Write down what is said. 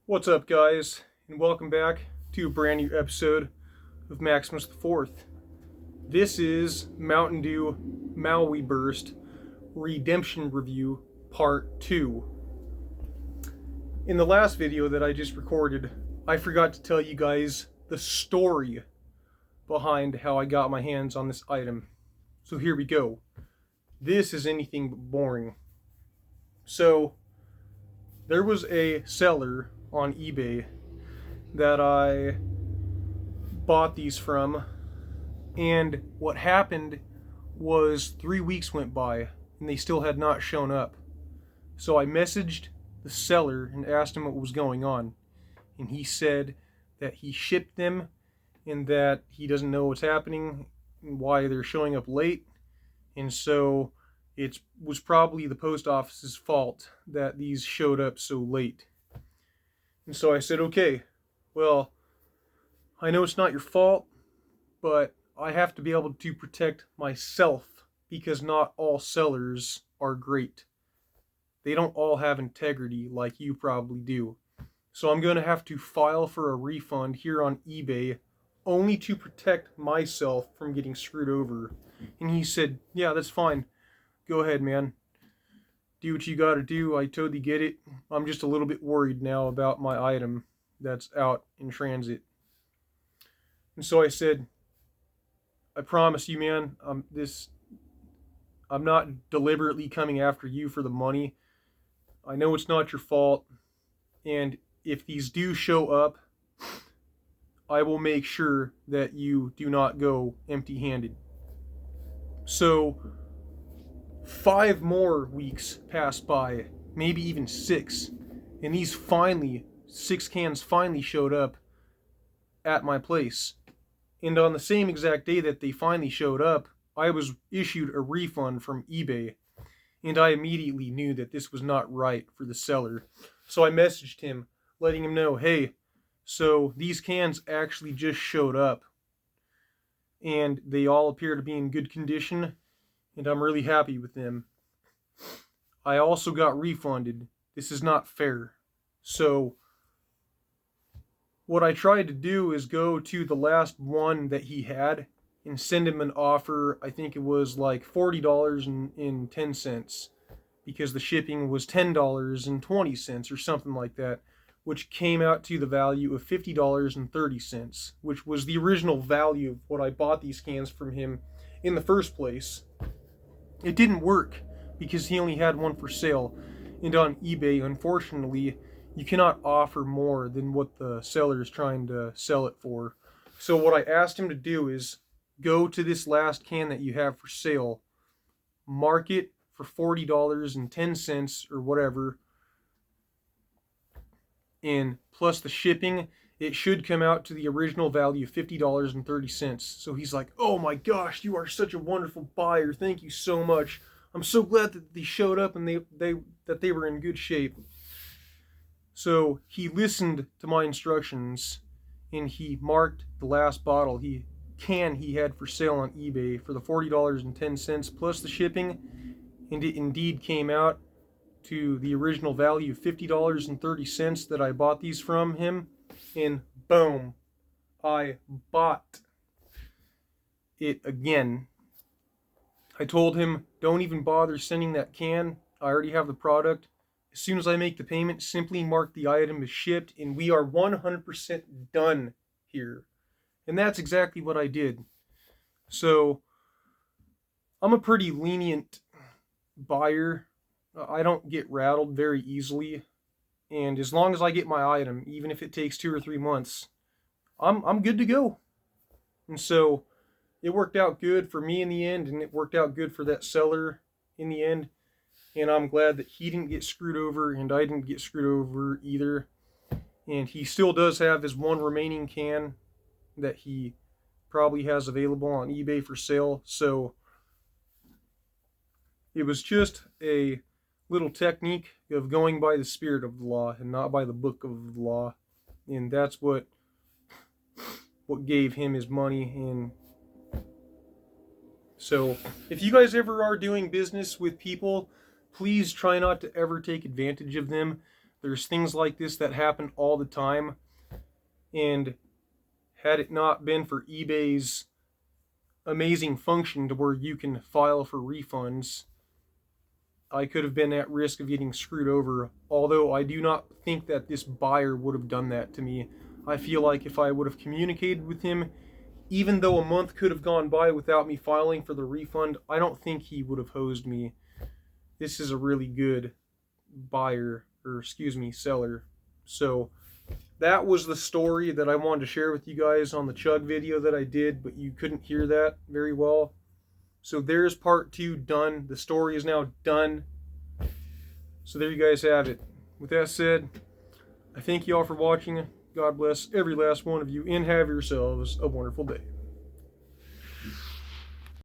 What's up, guys, and welcome back to a brand new episode of Maximus the Fourth. This is Mountain Dew Maui Burst Redemption Review Part 2. In the last video that I just recorded, I forgot to tell you guys the story behind how I got my hands on this item. So here we go. This is anything but boring. So, there was a seller on eBay that I bought these from, and what happened was 3 weeks went by and they still had not shown up. So I messaged the seller and asked him what was going on, and he said that he shipped them and that he doesn't know what's happening and why they're showing up late, and so it was probably the post office's fault that these showed up so late. And so I said, okay, well, I know it's not your fault, but I have to be able to protect myself because not all sellers are great. They don't all have integrity like you probably do. So I'm going to have to file for a refund here on eBay only to protect myself from getting screwed over. And he said, yeah, that's fine. Go ahead, man. Do what you gotta do. I totally get it. I'm just a little bit worried now about my item that's out in transit. And so I said, I promise you, man, I'm not deliberately coming after you for the money. I know it's not your fault. And if these do show up, I will make sure that you do not go empty-handed. So 5 more weeks passed by, maybe even 6, and 6 cans finally showed up at my place. And on the same exact day that they finally showed up, I was issued a refund from eBay, and I immediately knew that this was not right for the seller. So I messaged him, letting him know, hey, so these cans actually just showed up, and they all appear to be in good condition, and I'm really happy with them. I also got refunded. This is not fair. So what I tried to do is go to the last one that he had and send him an offer. I think it was like $40.10 because the shipping was $10.20 or something like that, which came out to the value of $50.30, which was the original value of what I bought these cans from him in the first place. It didn't work because he only had one for sale, and on eBay, unfortunately, you cannot offer more than what the seller is trying to sell it for. So what I asked him to do is go to this last can that you have for sale, mark it for $40.10 or whatever, and plus the shipping, it should come out to the original value of $50.30. So he's like, oh my gosh, you are such a wonderful buyer. Thank you so much. I'm so glad that they showed up and that they were in good shape. So he listened to my instructions and he marked the last bottle he had for sale on eBay for the $40.10 plus the shipping, and it indeed came out to the original value of $50.30 that I bought these from him, and boom, I bought it again. I told him, don't even bother sending that can. I already have the product. As soon as I make the payment, simply mark the item as shipped, and we are 100% done here. And that's exactly what I did. So, I'm a pretty lenient buyer. I don't get rattled very easily. And as long as I get my item, even if it takes 2 or 3 months, I'm good to go. And so it worked out good for me in the end, and it worked out good for that seller in the end. And I'm glad that he didn't get screwed over and I didn't get screwed over either. And he still does have his one remaining can that he probably has available on eBay for sale. So it was just a little technique of going by the spirit of the law and not by the book of the law. And that's what gave him his money. And so if you guys ever are doing business with people, please try not to ever take advantage of them. There's things like this that happen all the time, and had it not been for eBay's amazing function to where you can file for refunds, I could have been at risk of getting screwed over. Although I do not think that this buyer would have done that to me. I feel like if I would have communicated with him, even though a month could have gone by without me filing for the refund, I don't think he would have hosed me. This is a really good buyer, or excuse me, seller. So that was the story that I wanted to share with you guys on the chug video that I did, but you couldn't hear that very well. So there's part 2 done. The story is now done. So there you guys have it. With that said, I thank you all for watching. God bless every last one of you, and have yourselves a wonderful day.